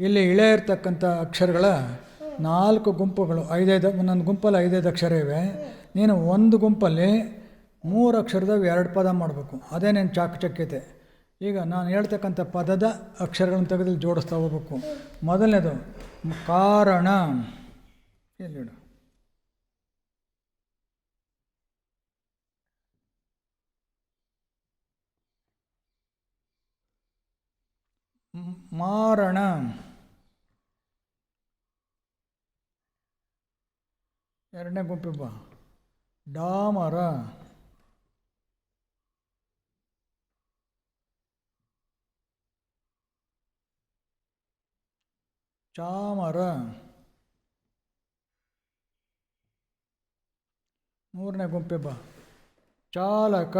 ಇಲ್ಲಿ ಇಳೆ ಇರ್ತಕ್ಕಂಥ ಅಕ್ಷರಗಳ 4 ಗುಂಪುಗಳು, 5 ಒಂದೊಂದು ಗುಂಪಲ್ಲಿ 5 ಅಕ್ಷರ ಇವೆ. ನೀನು ಒಂದು ಗುಂಪಲ್ಲಿ 3 ಅಕ್ಷರದ 2 ಪದ ಮಾಡಬೇಕು. ಅದೇ ನೀನು ಚಾಕಚಕ್ಯತೆ. ಈಗ ನಾನು ಹೇಳ್ತಕ್ಕಂಥ ಪದದ ಅಕ್ಷರಗಳನ್ನು ತೆಗೆದು ಜೋಡಿಸ್ತಾ ಹೋಗ್ಬೇಕು. ಮೊದಲನೇದು ಕಾರಣ. ಎಲ್ಲಿಡು? ಮಾರಣ. ಎರಡನೇ ಗುಂಪಿಬ್ಬ ಡಾಮರ. ಚಾಮರ. ಮೂರನೇ ಗುಂಪಿಬ್ಬ ಚಾಲಕ.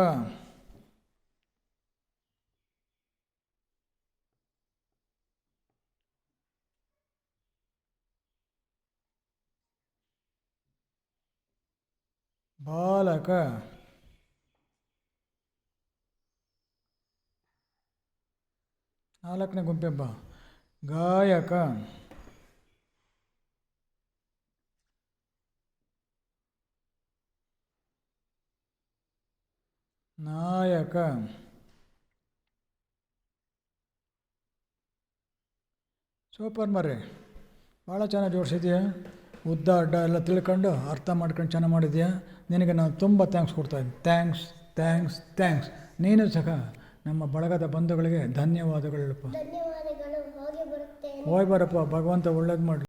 ಬಾಲಕ. ನಾಲ್ಕನೇ ಗುಂಪೆಬ್ಬ ಗಾಯಕ. ನಾಯಕ. ಸೂಪರ್ ಮರ್ರಿ, ಭಾಳ ಚೆನ್ನಾಗಿ ಜೋಡಿಸಿದ್ಯಾ. ಉದ್ದ ಅಡ್ಡ ಎಲ್ಲ ತಿಳ್ಕೊಂಡು ಅರ್ಥ ಮಾಡ್ಕೊಂಡು ಚೆನ್ನಾಗಿ ಮಾಡಿದ್ಯಾ. ನಿನಗೆ ನಾನು ತುಂಬ ಥ್ಯಾಂಕ್ಸ್ ಕೊಡ್ತಾಯಿದ್ದೀನಿ. ಥ್ಯಾಂಕ್ಸ್. ನೀನು ಸಹ ನಮ್ಮ ಬಳಗದ ಬಂಧುಗಳಿಗೆ ಧನ್ಯವಾದಗಳು. ಧನ್ಯವಾದಗಳು. ಹೋಗಿ ಬರಪ್ಪ, ಭಗವಂತ ಒಳ್ಳೇದು ಮಾಡಲಿ.